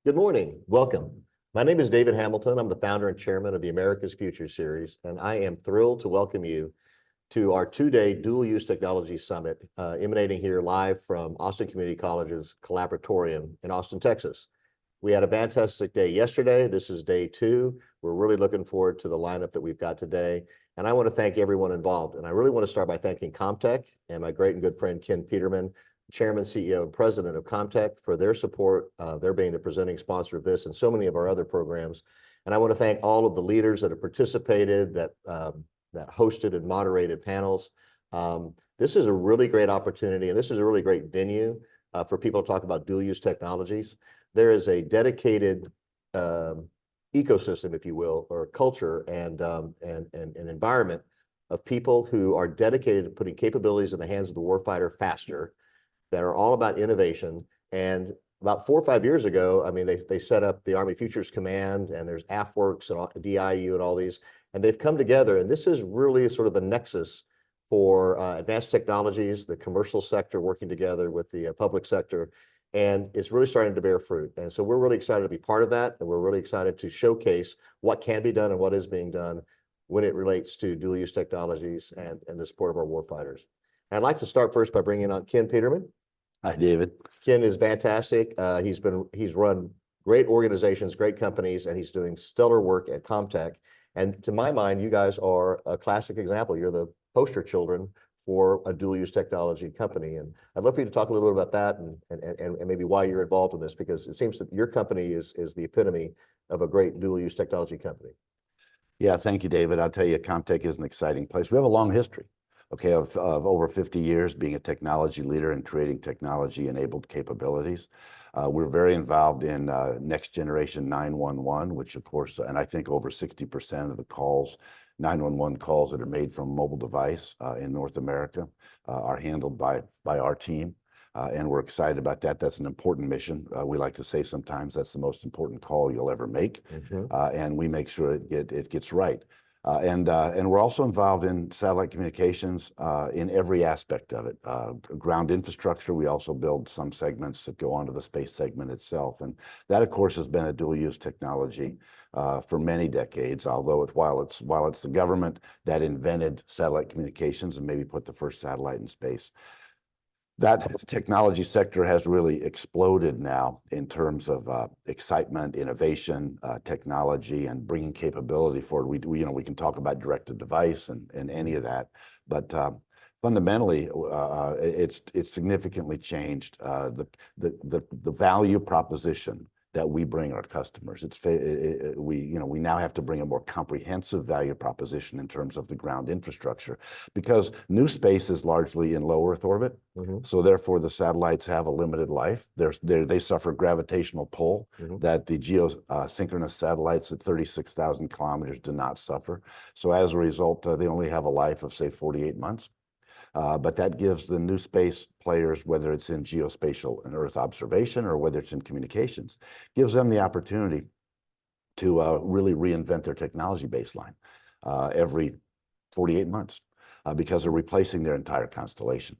Good morning. Welcome. My name is David Hamilton. I'm the founder and chairman of the America's Future Series, and I am thrilled to welcome you to our two-day Dual Use Technology Summit, emanating here live from Austin Community College's Collaboratorium in Austin, Texas. We had a fantastic day yesterday. This is day two. We're really looking forward to the lineup that we've got today. And I want to thank everyone involved. And I really want to start by thanking Comtech and my great and good friend, Ken Peterman, Chairman, CEO, and President of Comtech, for their support. They're being the presenting sponsor of this and so many of our other programs. And I want to thank all of the leaders that have participated, that hosted and moderated panels. This is a really great opportunity, and this is a really great venue for people to talk about dual-use technologies. There is a dedicated ecosystem, if you will, or culture and an environment of people who are dedicated to putting capabilities in the hands of the warfighter faster, that are all about innovation. And about 4 or 5 years ago, I mean, they set up the Army Futures Command, and there's AFWorks and DIU and all these, and they've come together. And this is really sort of the nexus for advanced technologies, the commercial sector working together with the public sector. And it's really starting to bear fruit. And so we're really excited to be part of that. And we're really excited to showcase what can be done and what is being done when it relates to dual use technologies and the support of our warfighters. And I'd like to start first by bringing on Ken Peterman. Hi, David. Ken is fantastic. He's run great organizations, great companies, and he's doing stellar work at Comtech. And to my mind, you guys are a classic example. You're the poster children for a dual use technology company. And I'd love for you to talk a little bit about that and maybe why you're involved in this, because it seems that your company is the epitome of a great dual use technology company. Yeah, thank you, David. I'll tell you, Comtech is an exciting place. We have a long history, okay, of over 50 years being a technology leader and creating technology-enabled capabilities. We're very involved in next generation 911, which of course, and I think over 60% of the calls, 911 calls that are made from a mobile device in North America are handled by our team. And we're excited about that. That's an important mission. We like to say sometimes that's the most important call you'll ever make. And we make sure it gets right. And we're also involved in satellite communications in every aspect of it. Ground infrastructure, we also build some segments that go onto the space segment itself. And that, of course, has been a dual-use technology for many decades, although while it's the government that invented satellite communications and maybe put the first satellite in space. That technology sector has really exploded now in terms of excitement, innovation, technology, and bringing capability forward. We can talk about direct-to-device and any of that, but fundamentally, it's significantly changed the value proposition that we bring our customers. We now have to bring a more comprehensive value proposition in terms of the ground infrastructure, because new space is largely in low Earth orbit. So therefore, the satellites have a limited life. They suffer gravitational pull that the geosynchronous satellites at 36,000 kilometers do not suffer. So as a result, they only have a life of, say, 48 months. But that gives the new space players, whether it's in geospatial and Earth observation or whether it's in communications, gives them the opportunity to really reinvent their technology baseline every 48 months because they're replacing their entire constellation.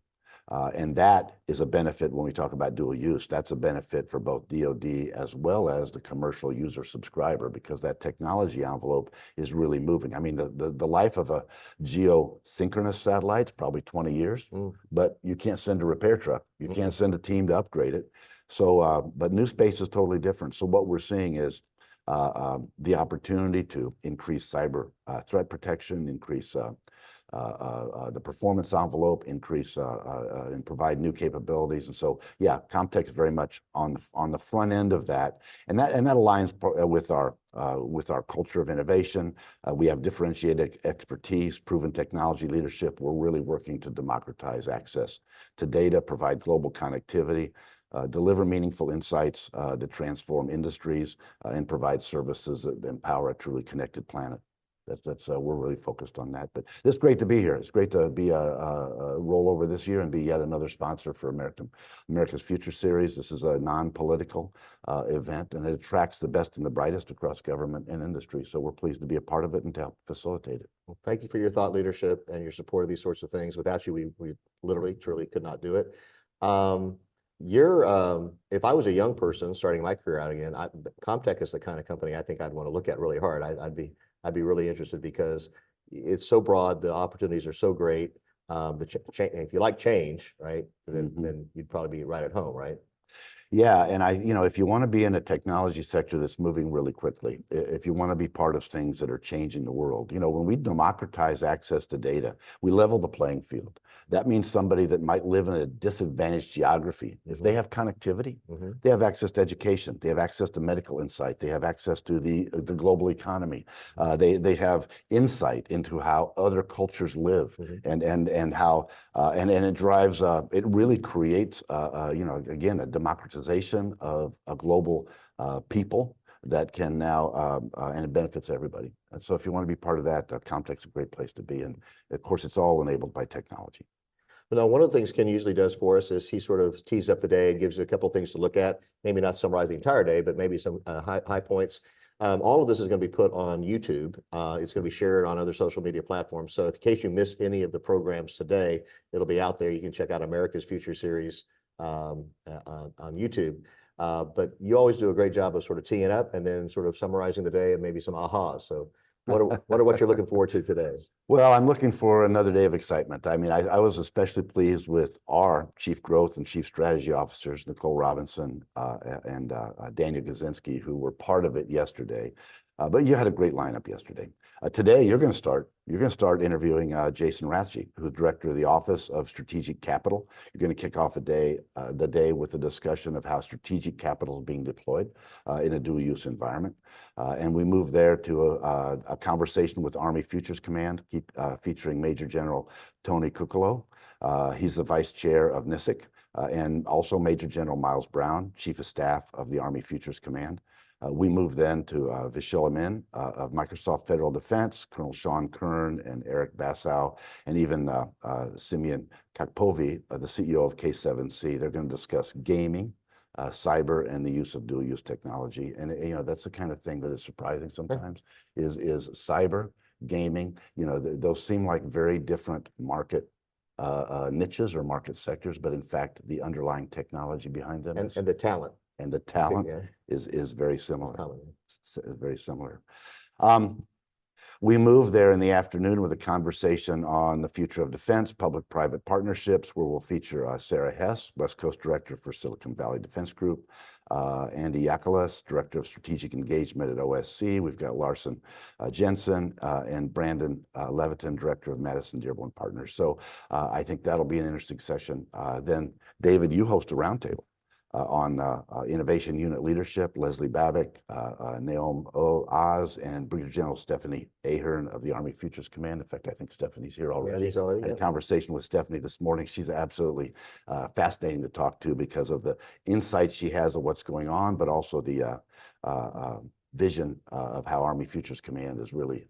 And that is a benefit when we talk about dual use. That's a benefit for both DoD as well as the commercial user subscriber, because that technology envelope is really moving. I mean, the life of a geosynchronous satellite is probably 20 years, but you can't send a repair truck. You can't send a team to upgrade it. So, but new space is totally different. So what we're seeing is the opportunity to increase cyber threat protection, increase the performance envelope, increase and provide new capabilities. And so, yeah, Comtech is very much on the front end of that, and that aligns with our culture of innovation. We have differentiated expertise, proven technology leadership. We're really working to democratize access to data, provide global connectivity, deliver meaningful insights that transform industries, and provide services that empower a truly connected planet. We're really focused on that. But it's great to be here. It's great to be a rollover this year and be yet another sponsor for America's Future Series. This is a non-political event, and it attracts the best and the brightest across government and industry. So we're pleased to be a part of it and to help facilitate it. Well, thank you for your thought leadership and your support of these sorts of things. Without you, we literally, truly could not do it. if I was a young person starting my career out again, Comtech is the kind of company I think I'd want to look at really hard. I'd be really interested because it's so broad, the opportunities are so great. If you like change, right, then you'd probably be right at home, right? Yeah, and if you want to be in a technology sector that's moving really quickly, if you want to be part of things that are changing the world, when we democratize access to data, we level the playing field. That means somebody that might live in a disadvantaged geography, if they have connectivity, they have access to education, they have access to medical insight, they have access to the global economy, they have insight into how other cultures live, and how and it drives it really creates again a democratization of a global people that can now and it benefits everybody. And so if you want to be part of that, Comtech's a great place to be, and of course it's all enabled by technology. Now, one of the things Ken usually does for us is he sort of tees up the day and gives you a couple of things to look at. Maybe not summarize the entire day, but maybe some high points. All of this is going to be put on YouTube. It's going to be shared on other social media platforms. So in case you miss any of the programs today, it'll be out there. You can check out America's Future series on YouTube. But you always do a great job of sort of teeing up and then sort of summarizing the day and maybe some ahas. So what you're looking forward to today? Well, I'm looking for another day of excitement. I mean, I was especially pleased with our Chief Growth and Chief Strategy Officers, Nicole Robinson and Daniel Gazinski, who were part of it yesterday. But you had a great lineup yesterday. Today, you're going to start interviewing Jason Rathje, who's Director of the Office of Strategic Capital. You're going to kick off the day with a discussion of how strategic capital is being deployed in a dual-use environment. And we move there to a conversation with Army Futures Command, featuring Major General Tony Cuccolo. He's the Vice Chair of NISIC, and also Major General Miles Brown, Chief of Staff of the Army Futures Command. We move then to Vishal Amin of Microsoft Federal Defense, Colonel Sean Kern and Eric Bassow, and even Simeon Kakpovi, the CEO of K7C. They're going to discuss gaming, cyber, and the use of dual-use technology. And that's the kind of thing that is surprising sometimes, is cyber, gaming. Those seem like very different market niches or market sectors, but in fact, the underlying technology behind them and the talent. And the talent is very similar. It's very similar. We move there in the afternoon with a conversation on the future of defense, public-private partnerships, where we'll feature Sarah Hess, West Coast Director for Silicon Valley Defense Group, Andy Yakeles, Director of Strategic Engagement at OSC. We've got Larson Jensen and Brandon Leviton, Director of Madison Dearborn Partners. So I think that'll be an interesting session. Then, David, you host a roundtable on Innovation Unit Leadership, Leslie Babick, Naomi Oz, and Brigadier General Stephanie Ahern of the Army Futures Command. In fact, I think Stephanie's here already. Yeah, she's already. Had a conversation with Stephanie this morning. She's absolutely fascinating to talk to because of the insights she has of what's going on, but also the vision of how Army Futures Command is really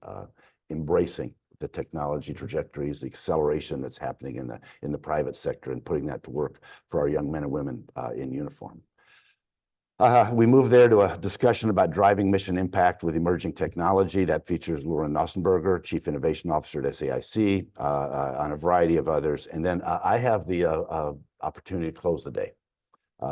embracing the technology trajectories, the acceleration that's happening in the private sector, and putting that to work for our young men and women in uniform. We move there to a discussion about driving mission impact with emerging technology. That features Lauren Nossenberger, Chief Innovation Officer at SAIC, on a variety of others. And then I have the opportunity to close the day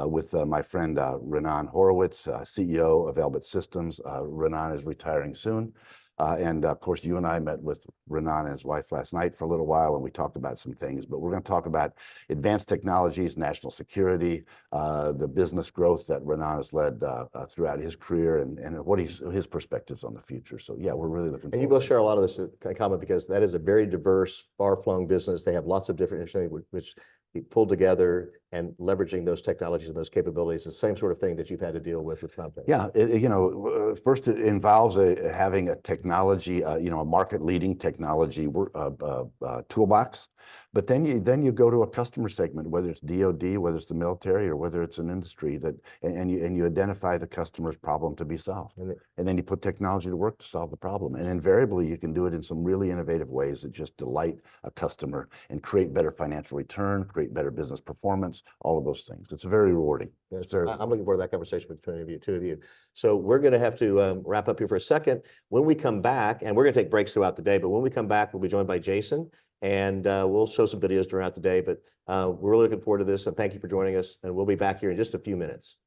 with my friend Renan Horowitz, CEO of Elbit Systems. Renan is retiring soon. And of course, you and I met with Renan and his wife last night for a little while, and we talked about some things, but we're going to talk about advanced technologies, national security, the business growth that Renan has led throughout his career, and what his perspectives on the future. So yeah, we're really looking forward. And you both share a lot of this in common because that is a very diverse, far-flung business. They have lots of different initiatives which pulled together, and leveraging those technologies and those capabilities, the same sort of thing that you've had to deal with Comtech. Yeah, first it involves having a technology, a market-leading technology toolbox. But then you go to a customer segment, whether it's DoD, whether it's the military, or whether it's an industry and you identify the customer's problem to be solved, and then you put technology to work to solve the problem. And invariably, you can do it in some really innovative ways that just delight a customer and create better financial return, create better business performance, all of those things. It's very rewarding. Yes, very I'm looking forward to that conversation between you, two of you. So we're going to have to wrap up here for a second. When we come back, and we're going to take breaks throughout the day, but when we come back, we'll be joined by Jason, and we'll show some videos throughout the day. But we're really looking forward to this, and thank you for joining us. And we'll be back here in just a few minutes.